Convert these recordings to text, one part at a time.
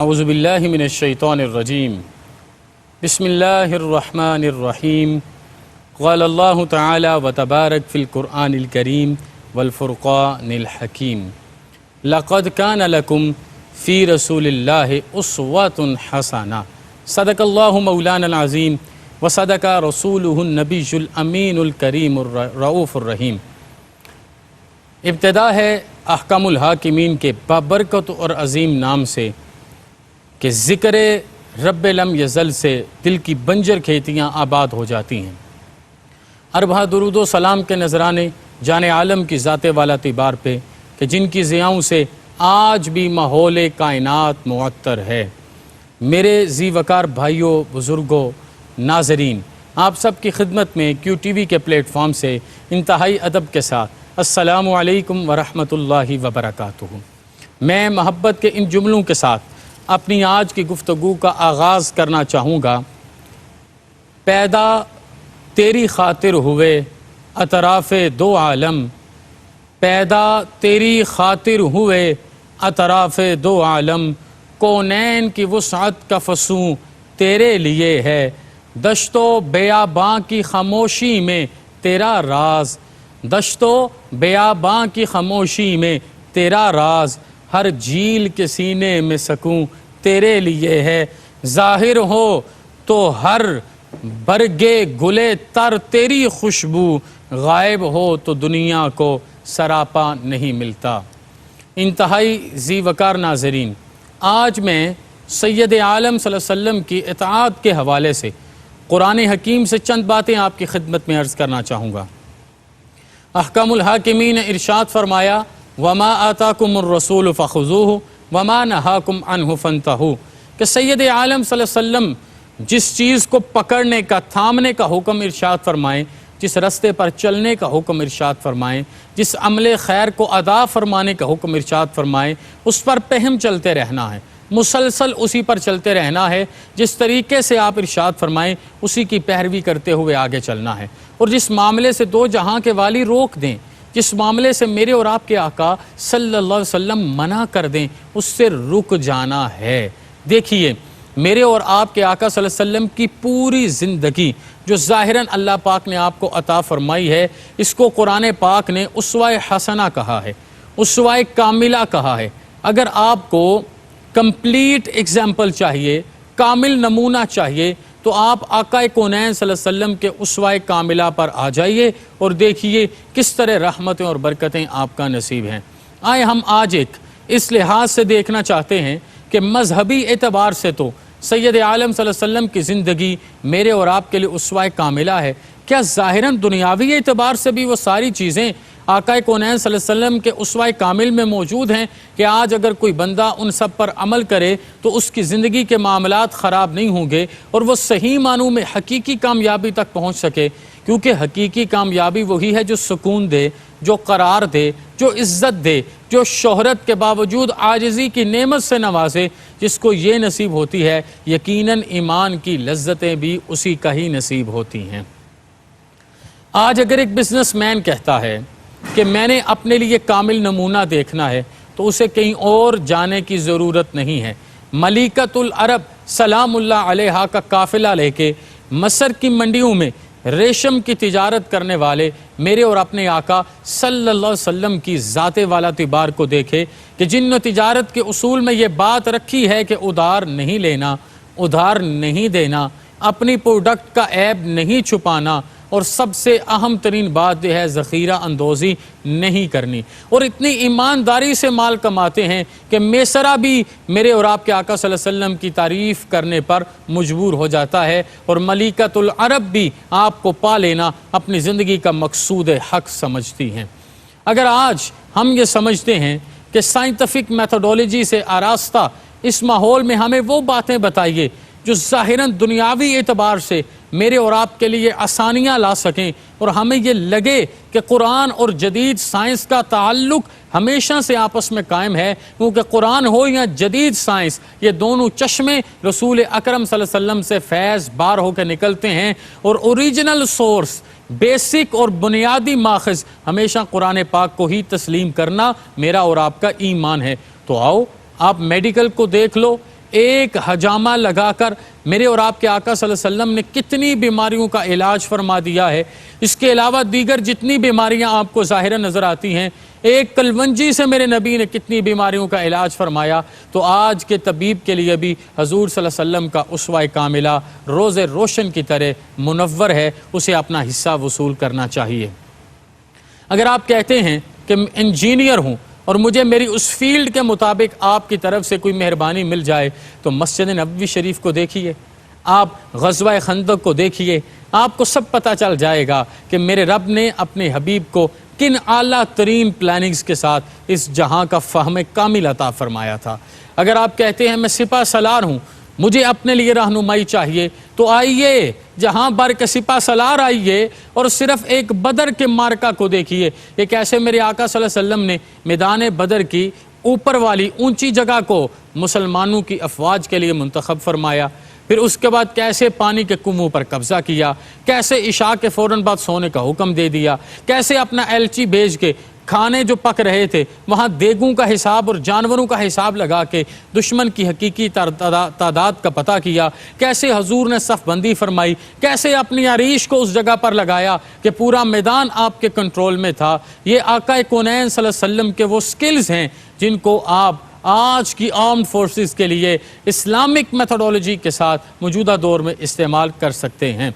اعوذ باللہ من الشیطان الرجیم بسم اللہ الرحمن الرحیم قال اللہ تعالی وتبارک فی القرآن الکریم والفرقان الحکیم لقد کان لکم فی رسول اللہ اسوۃ حسنہ صدق اللہ مولانا العظیم وصدق رسولہ النبی الامین الکریم الرؤوف الرحیم۔ ابتدا ہے احکام الحاکمین کے بابرکت اور عظیم نام سے کہ ذکر رب لم یزل سے دل کی بنجر کھیتیاں آباد ہو جاتی ہیں۔ اربہ درود و سلام کے نذرانے جان عالم کی ذات والا تبار پہ کہ جن کی ضیاؤں سے آج بھی ماحول کائنات معطر ہے۔ میرے ذی وقار بھائیوں، بزرگوں، ناظرین، آپ سب کی خدمت میں کیو ٹی وی کے پلیٹ فارم سے انتہائی ادب کے ساتھ السلام علیکم ورحمۃ اللہ وبرکاتہ۔ میں محبت کے ان جملوں کے ساتھ اپنی آج کی گفتگو کا آغاز کرنا چاہوں گا۔ پیدا تیری خاطر ہوئے اطراف دو عالم، پیدا تیری خاطر ہوئے اطراف دو عالم، کونین کی وسعت کا فسوں تیرے لیے ہے، دشت و بیاباں کی خاموشی میں تیرا راز، دشت و بیاباں کی خاموشی میں تیرا راز، ہر جھیل کے سینے میں سکون تیرے لیے ہے، ظاہر ہو تو ہر برگے گلے تر تیری خوشبو، غائب ہو تو دنیا کو سراپا نہیں ملتا۔ انتہائی ذی وقار ناظرین، آج میں سید عالم صلی اللہ علیہ وسلم کی اطاعت کے حوالے سے قرآن حکیم سے چند باتیں آپ کی خدمت میں عرض کرنا چاہوں گا۔ احکام الحاکمین نے ارشاد فرمایا وما آتاکم الرسول فخذوہ وما نہاکم عنہ فانتہوا، کہ سید عالم صلی اللہ علیہ وسلم جس چیز کو پکڑنے کا، تھامنے کا حکم ارشاد فرمائیں، جس رستے پر چلنے کا حکم ارشاد فرمائیں، جس عمل خیر کو ادا فرمانے کا حکم ارشاد فرمائیں، اس پر پہم چلتے رہنا ہے، مسلسل اسی پر چلتے رہنا ہے، جس طریقے سے آپ ارشاد فرمائیں اسی کی پیروی کرتے ہوئے آگے چلنا ہے، اور جس معاملے سے دو جہاں کے والی روک دیں، جس معاملے سے میرے اور آپ کے آقا صلی اللہ علیہ وسلم منع کر دیں، اس سے رک جانا ہے۔ دیکھیے، میرے اور آپ کے آقا صلی اللہ علیہ وسلم کی پوری زندگی جو ظاہراً اللہ پاک نے آپ کو عطا فرمائی ہے، اس کو قرآن پاک نے اسوہ حسنہ کہا ہے، اسوہ کاملہ کہا ہے۔ اگر آپ کو کمپلیٹ ایگزامپل چاہیے، کامل نمونہ چاہیے، تو آپ آقا کونین صلی اللہ علیہ وسلم کے اسوہ کاملہ پر آ جائیے اور دیکھیے کس طرح رحمتیں اور برکتیں آپ کا نصیب ہیں۔ آئے ہم آج ایک اس لحاظ سے دیکھنا چاہتے ہیں کہ مذہبی اعتبار سے تو سید عالم صلی اللہ علیہ وسلم کی زندگی میرے اور آپ کے لیے اسوہ کاملہ ہے، کیا ظاہراً دنیاوی اعتبار سے بھی وہ ساری چیزیں آقا کونین صلی اللہ علیہ وسلم کے اسوہ کامل میں موجود ہیں کہ آج اگر کوئی بندہ ان سب پر عمل کرے تو اس کی زندگی کے معاملات خراب نہیں ہوں گے اور وہ صحیح معنوں میں حقیقی کامیابی تک پہنچ سکے؟ کیونکہ حقیقی کامیابی وہی ہے جو سکون دے، جو قرار دے، جو عزت دے، جو شہرت کے باوجود عاجزی کی نعمت سے نوازے۔ جس کو یہ نصیب ہوتی ہے، یقیناً ایمان کی لذتیں بھی اسی کا ہی نصیب ہوتی ہیں۔ آج اگر ایک بزنس مین کہتا ہے کہ میں نے اپنے لیے کامل نمونہ دیکھنا ہے تو اسے کہیں اور جانے کی ضرورت نہیں ہے۔ ملیکۃ العرب سلام اللہ علیہا کا قافلہ لے کے مصر کی منڈیوں میں ریشم کی تجارت کرنے والے میرے اور اپنے آقا صلی اللہ علیہ وسلم کی ذات والا تبار کو دیکھے کہ جن نے تجارت کے اصول میں یہ بات رکھی ہے کہ ادھار نہیں لینا، ادھار نہیں دینا، اپنی پروڈکٹ کا عیب نہیں چھپانا، اور سب سے اہم ترین بات یہ ہے ذخیرہ اندوزی نہیں کرنی، اور اتنی ایمانداری سے مال کماتے ہیں کہ میسرہ بھی میرے اور آپ کے آقا صلی اللہ علیہ وسلم کی تعریف کرنے پر مجبور ہو جاتا ہے، اور ملیکۃ العرب بھی آپ کو پا لینا اپنی زندگی کا مقصود حق سمجھتی ہیں۔ اگر آج ہم یہ سمجھتے ہیں کہ سائنٹیفک میتھڈولوجی سے آراستہ اس ماحول میں ہمیں وہ باتیں بتائیے جو ظاہراً دنیاوی اعتبار سے میرے اور آپ کے لیے آسانیاں لا سکیں، اور ہمیں یہ لگے کہ قرآن اور جدید سائنس کا تعلق ہمیشہ سے آپس میں قائم ہے، کیونکہ قرآن ہو یا جدید سائنس، یہ دونوں چشمے رسول اکرم صلی اللہ علیہ وسلم سے فیض بار ہو کے نکلتے ہیں، اور اوریجنل سورس، بیسک اور بنیادی ماخذ ہمیشہ قرآن پاک کو ہی تسلیم کرنا میرا اور آپ کا ایمان ہے۔ تو آؤ آپ میڈیکل کو دیکھ لو، ایک حجامہ لگا کر میرے اور آپ کے آقا صلی اللہ علیہ وسلم نے کتنی بیماریوں کا علاج فرما دیا ہے۔ اس کے علاوہ دیگر جتنی بیماریاں آپ کو ظاہراً نظر آتی ہیں، ایک کلونجی سے میرے نبی نے کتنی بیماریوں کا علاج فرمایا۔ تو آج کے طبیب کے لیے بھی حضور صلی اللہ علیہ وسلم کا اسوہ کاملہ روز روشن کی طرح منور ہے، اسے اپنا حصہ وصول کرنا چاہیے۔ اگر آپ کہتے ہیں کہ انجینئر ہوں اور مجھے میری اس فیلڈ کے مطابق آپ کی طرف سے کوئی مہربانی مل جائے تو مسجد نبوی شریف کو دیکھیے، آپ غزوہ خندق کو دیکھیے، آپ کو سب پتہ چل جائے گا کہ میرے رب نے اپنے حبیب کو کن اعلیٰ ترین پلاننگز کے ساتھ اس جہاں کا فہم کامل عطا فرمایا تھا۔ اگر آپ کہتے ہیں میں سپہ سالار ہوں، مجھے اپنے لیے رہنمائی چاہیے، تو آئیے جہاں بر کے سپہ سالار آئیے اور صرف ایک بدر کے مارکہ کو دیکھیے۔ ایک ایسے میرے آقا صلی اللہ علیہ وسلم نے میدان بدر کی اوپر والی اونچی جگہ کو مسلمانوں کی افواج کے لیے منتخب فرمایا، پھر اس کے بعد کیسے پانی کے کنووں پر قبضہ کیا، کیسے عشاء کے فوراً بعد سونے کا حکم دے دیا، کیسے اپنا ایلچی بھیج کے کھانے جو پک رہے تھے وہاں دیگوں کا حساب اور جانوروں کا حساب لگا کے دشمن کی حقیقی تعداد کا پتہ کیا، کیسے حضور نے صف بندی فرمائی، کیسے اپنی عریش کو اس جگہ پر لگایا کہ پورا میدان آپ کے کنٹرول میں تھا۔ یہ آقا کونین صلی اللہ علیہ وسلم کے وہ سکلز ہیں جن کو آپ آج کی آرمڈ فورسز کے لیے اسلامک میتھڈولوجی کے ساتھ موجودہ دور میں استعمال کر سکتے ہیں۔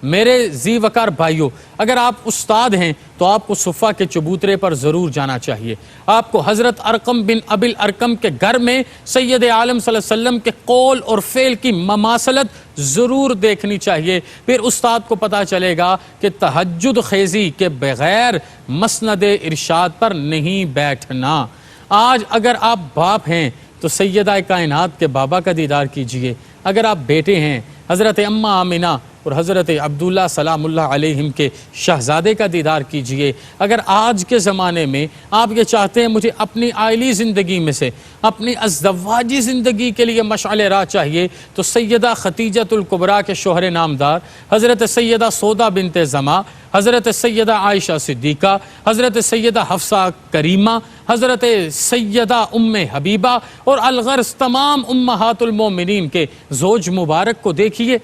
میرے ذی وقار بھائیوں، اگر آپ استاد ہیں تو آپ کو صفا کے چبوترے پر ضرور جانا چاہیے، آپ کو حضرت ارقم بن ابی الارقم کے گھر میں سید عالم صلی اللہ علیہ وسلم کے قول اور فعل کی مماثلت ضرور دیکھنی چاہیے۔ پھر استاد کو پتہ چلے گا کہ تہجد خیزی کے بغیر مسند ارشاد پر نہیں بیٹھنا۔ آج اگر آپ باپ ہیں تو سیدہ کائنات کے بابا کا دیدار کیجئے، اگر آپ بیٹے ہیں حضرت اماں آمنہ اور حضرت عبداللہ سلام اللہ علیہم کے شہزادے کا دیدار کیجئے۔ اگر آج کے زمانے میں آپ یہ چاہتے ہیں مجھے اپنی عائلی زندگی میں سے اپنی ازدواجی زندگی کے لیے مشعل راہ چاہیے تو سیدہ خدیجۃ الکبریٰ کے شوہر نامدار حضرت سیدہ سودا بنت زماں، حضرت سیدہ عائشہ صدیقہ، حضرت سیدہ حفصہ کریمہ، حضرت سیدہ ام حبیبہ اور الغرض تمام امہات المومنین کے زوج مبارک کو دیکھیے،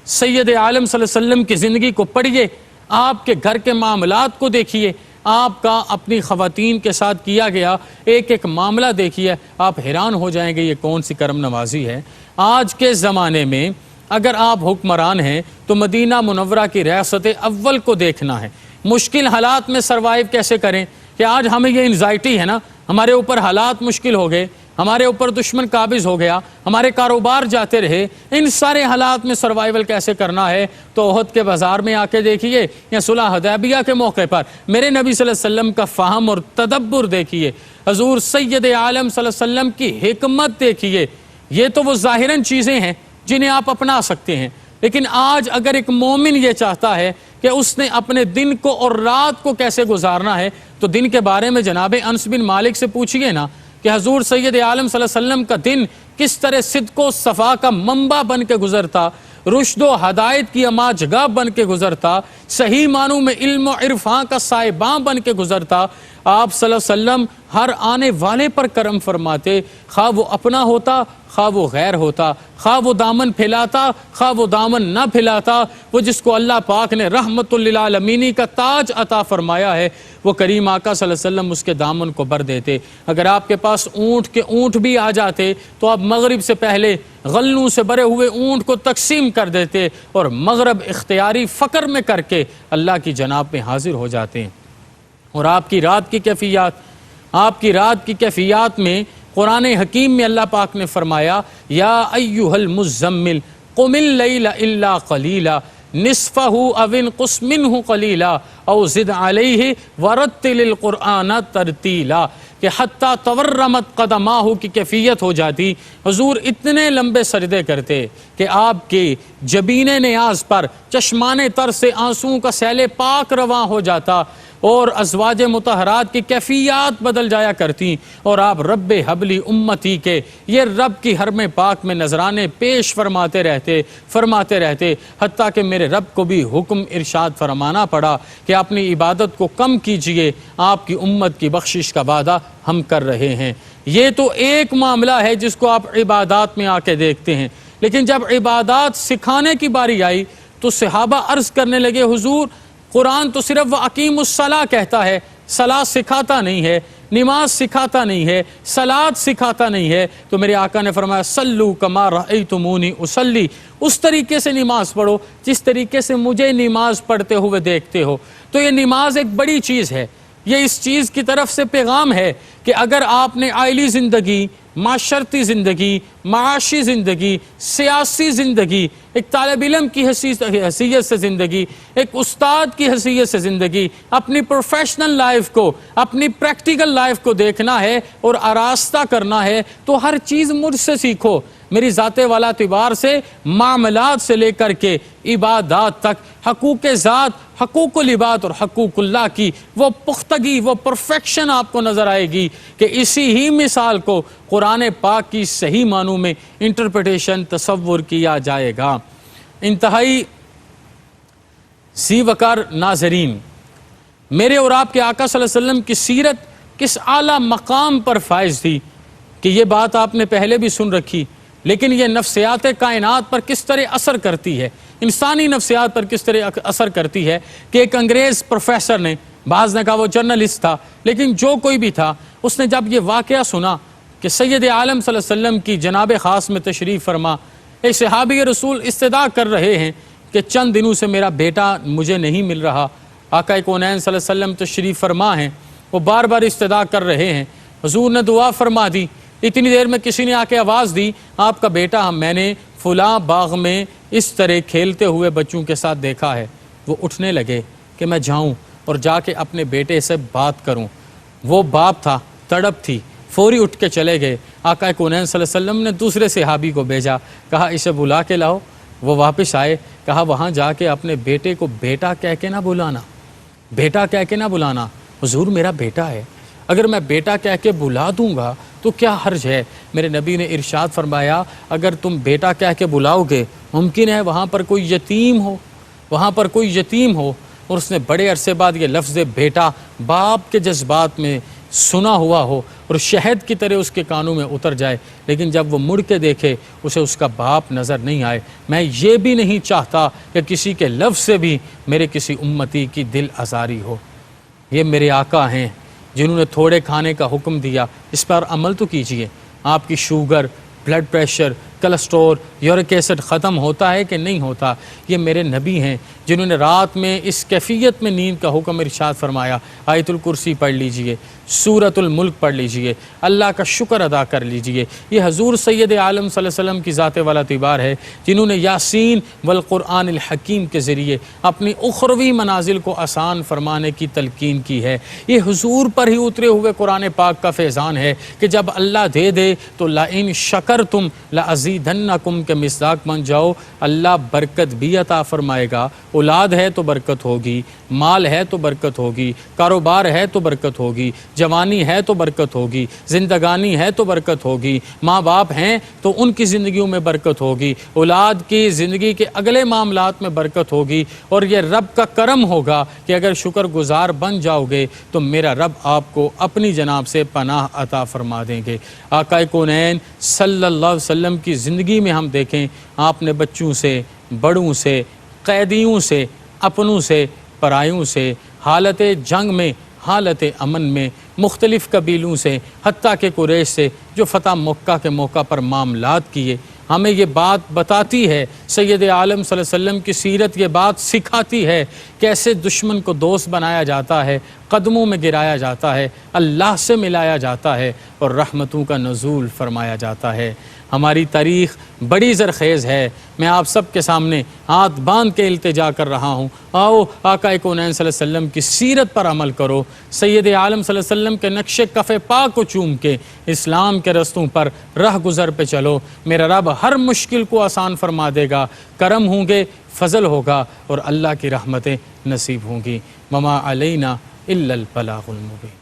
سید عالم صلی اللہ علیہ وسلم کی زندگی کو پڑھیے، آپ کے گھر کے معاملات کو دیکھیے، آپ کا اپنی خواتین کے ساتھ کیا گیا ایک ایک معاملہ دیکھیے، آپ حیران ہو جائیں گے یہ کون سی کرم نوازی ہے۔ آج کے زمانے میں اگر آپ حکمران ہیں تو مدینہ منورہ کی ریاست اول کو دیکھنا ہے، مشکل حالات میں سروائیو کیسے کریں، کہ آج ہمیں یہ انزائٹی ہے نا، ہمارے اوپر حالات مشکل ہو گئے، ہمارے اوپر دشمن قابض ہو گیا، ہمارے کاروبار جاتے رہے، ان سارے حالات میں سروائیول کیسے کرنا ہے تو احد کے بازار میں آ کے دیکھیے یا صلح حدیبیہ کے موقع پر میرے نبی صلی اللہ علیہ وسلم کا فہم اور تدبر دیکھیے، حضور سید عالم صلی اللہ علیہ وسلم کی حکمت دیکھیے۔ یہ تو وہ ظاہراً چیزیں ہیں جنہیں آپ اپنا سکتے ہیں، لیکن آج اگر ایک مومن یہ چاہتا ہے کہ اس نے اپنے دن کو اور رات کو کیسے گزارنا ہے تو دن کے بارے میں جناب انس بن مالک سے پوچھئے نا کہ حضور سید عالم صلی اللہ علیہ وسلم کا دن کس طرح صدق و صفا کا منبع بن کے گزرتا، رشد و ہدایت کی اما جگہ بن کے گزرتا، صحیح معنوں میں علم و عرفان کا سائباں بن کے گزرتا۔ آپ صلی اللہ علیہ وسلم ہر آنے والے پر کرم فرماتے، خواہ وہ اپنا ہوتا خواہ وہ غیر ہوتا، خواہ وہ دامن پھیلاتا خواہ وہ دامن نہ پھیلاتا، وہ جس کو اللہ پاک نے رحمت للعالمین کا تاج عطا فرمایا ہے وہ کریم آقا صلی اللہ علیہ وسلم اس کے دامن کو بر دیتے۔ اگر آپ کے پاس اونٹ کے اونٹ بھی آ جاتے تو آپ مغرب سے پہلے غلوں سے بھرے ہوئے اونٹ کو تقسیم کر دیتے اور مغرب اختیاری فقر میں کر کے اللہ کی جناب میں حاضر ہو جاتے ہیں۔ اور آپ کی رات کی کیفیات میں قرآن حکیم میں اللہ پاک نے فرمایا یا ایھا المزمل قم اللیل الا قلیلا نصفہ او انقص منہ قلیلا او زد علیہ ورتل القرآن ترتیلا، کہ حتیٰ تورمت قدماہ کی کیفیت ہو جاتی، حضور اتنے لمبے سجدے کرتے کہ آپ کے جبین نیاز پر چشمان تر سے آنسوؤں کا سیل پاک رواں ہو جاتا اور ازواج مطہرات کی کیفیات بدل جایا کرتی، اور آپ رب حبلی امتی کے یہ رب کی حرم پاک میں نذرانے پیش فرماتے رہتے حتیٰ کہ میرے رب کو بھی حکم ارشاد فرمانا پڑا کہ اپنی عبادت کو کم کیجئے، آپ کی امت کی بخشش کا وعدہ ہم کر رہے ہیں۔ یہ تو ایک معاملہ ہے جس کو آپ عبادات میں آ کے دیکھتے ہیں، لیکن جب عبادات سکھانے کی باری آئی تو صحابہ عرض کرنے لگے حضور قرآن تو صرف وَأَقِیمُوا الصَّلَاةَ کہتا ہے، صلاۃ سکھاتا نہیں ہے، نماز سکھاتا نہیں ہے، صلاۃ سکھاتا نہیں ہے۔ تو میرے آقا نے فرمایا صلوا کما رأیتمونی اصلی، اس طریقے سے نماز پڑھو جس طریقے سے مجھے نماز پڑھتے ہوئے دیکھتے ہو۔ تو یہ نماز ایک بڑی چیز ہے، یہ اس چیز کی طرف سے پیغام ہے کہ اگر آپ نے عائلی زندگی، معاشرتی زندگی، معاشی زندگی، سیاسی زندگی، ایک طالب علم کی حیثیت سے زندگی، ایک استاد کی حیثیت سے زندگی، اپنی پروفیشنل لائف کو، اپنی پریکٹیکل لائف کو دیکھنا ہے اور آراستہ کرنا ہے تو ہر چیز مجھ سے سیکھو، میری ذات والا اعتبار سے، معاملات سے لے کر کے عبادات تک، حقوق ذات، حقوق العباد اور حقوق اللہ کی وہ پختگی، وہ پرفیکشن آپ کو نظر آئے گی کہ اسی ہی مثال کو قرآن پاک کی صحیح معنوں میں انٹرپریٹیشن، تصور کیا جائے گا۔ انتہائی ذی وقار ناظرین، میرے اور آپ کے آقا صلی اللہ علیہ وسلم کی سیرت کس اعلیٰ مقام پر فائز تھی کہ یہ بات آپ نے پہلے بھی سن رکھی، لیکن یہ نفسیات کائنات پر کس طرح اثر کرتی ہے، انسانی نفسیات پر کس طرح اثر کرتی ہے کہ ایک انگریز پروفیسر نے، بعض نے کہا وہ جرنلسٹ تھا، لیکن جو کوئی بھی تھا، اس نے جب یہ واقعہ سنا کہ سید عالم صلی اللہ علیہ وسلم کی جناب خاص میں تشریف فرما ایک صحابی رسول استدعا کر رہے ہیں کہ چند دنوں سے میرا بیٹا مجھے نہیں مل رہا، آقا کونین صلی اللہ علیہ وسلم تشریف فرما ہیں، وہ بار بار استدعا کر رہے ہیں، حضور نے دعا فرما دی، اتنی دیر میں کسی نے آ کے آواز دی آپ کا بیٹا میں نے فلاں باغ میں اس طرح کھیلتے ہوئے بچوں کے ساتھ دیکھا ہے۔ وہ اٹھنے لگے کہ میں جاؤں اور جا کے اپنے بیٹے سے بات کروں۔ وہ باپ تھا، تڑپ تھی، فوری اٹھ کے چلے گئے۔ آقا کونین صلی اللہ علیہ وسلم نے دوسرے صحابی کو بھیجا، کہا اسے بلا کے لاؤ۔ وہ واپس آئے، کہا وہاں جا کے اپنے بیٹے کو بیٹا کہہ کے نہ بلانا، بیٹا کہہ کے نہ بلانا، حضور میرا بیٹا ہے، اگر میں بیٹا کہہ کے بلا دوں گا تو کیا حرج ہے؟ میرے نبی نے ارشاد فرمایا اگر تم بیٹا کہہ کے بلاؤ گے ممکن ہے وہاں پر کوئی یتیم ہو، وہاں پر کوئی یتیم ہو، اور اس نے بڑے عرصے بعد یہ لفظ بیٹا باپ کے جذبات میں سنا ہوا ہو اور شہد کی طرح اس کے کانوں میں اتر جائے، لیکن جب وہ مڑ کے دیکھے اسے اس کا باپ نظر نہیں آئے۔ میں یہ بھی نہیں چاہتا کہ کسی کے لفظ سے بھی میرے کسی امتی کی دل آزاری ہو۔ یہ میرے آقا ہیں جنہوں نے تھوڑے کھانے کا حکم دیا، اس پر عمل تو کیجئے۔ آپ کی sugar, blood pressure, cholesterol, uric acid ختم ہوتا ہے کہ نہیں ہوتا؟ یہ میرے نبی ہیں جنہوں نے رات میں اس کیفیت میں نیند کا حکم ارشاد فرمایا، آیت الکرسی پڑھ لیجئے، سورۃ الملک پڑھ لیجئے، اللہ کا شکر ادا کر لیجئے۔ یہ حضور سید عالم صلی اللہ علیہ وسلم کی ذات والا اعتبار ہے جنہوں نے یاسین والقرآن الحکیم کے ذریعے اپنی اخروی منازل کو آسان فرمانے کی تلقین کی ہے۔ یہ حضور پر ہی اترے ہوئے قرآن پاک کا فیضان ہے کہ جب اللہ دے دے تو لئن شکرتم لازیدنکم کے مصداق بن جاؤ، اللہ برکت بھی عطا فرمائے گا۔ اولاد ہے تو برکت ہوگی، مال ہے تو برکت ہوگی، کاروبار ہے تو برکت ہوگی، جوانی ہے تو برکت ہوگی، زندگانی ہے تو برکت ہوگی، ماں باپ ہیں تو ان کی زندگیوں میں برکت ہوگی، اولاد کی زندگی کے اگلے معاملات میں برکت ہوگی، اور یہ رب کا کرم ہوگا کہ اگر شکر گزار بن جاؤ گے تو میرا رب آپ کو اپنی جناب سے پناہ عطا فرما دیں گے۔ آقا کونین صلی اللہ علیہ وسلم کی زندگی میں ہم دیکھیں آپ نے بچوں سے، بڑوں سے، قیدیوں سے، اپنوں سے، پرایوں سے، حالت جنگ میں، حالت امن میں، مختلف قبیلوں سے، حتیٰ کہ قریش سے جو فتح مکہ کے موقع پر معاملات کیے، ہمیں یہ بات بتاتی ہے، سید عالم صلی اللہ علیہ وسلم کی سیرت یہ بات سکھاتی ہے کیسے دشمن کو دوست بنایا جاتا ہے، قدموں میں گرایا جاتا ہے، اللہ سے ملایا جاتا ہے اور رحمتوں کا نزول فرمایا جاتا ہے۔ ہماری تاریخ بڑی زرخیز ہے، میں آپ سب کے سامنے ہاتھ باندھ کے التجا کر رہا ہوں، آؤ آقا کونین صلی اللہ علیہ وسلم کی سیرت پر عمل کرو، سید عالم صلی اللہ علیہ وسلم کے نقش کف پاک کو چوم کے اسلام کے رستوں پر راہ گزر پہ چلو، میرا رب ہر مشکل کو آسان فرما دے گا، کرم ہوں گے، فضل ہوگا اور اللہ کی رحمتیں نصیب ہوں گی۔ وما علینا الا البلاغ المبین۔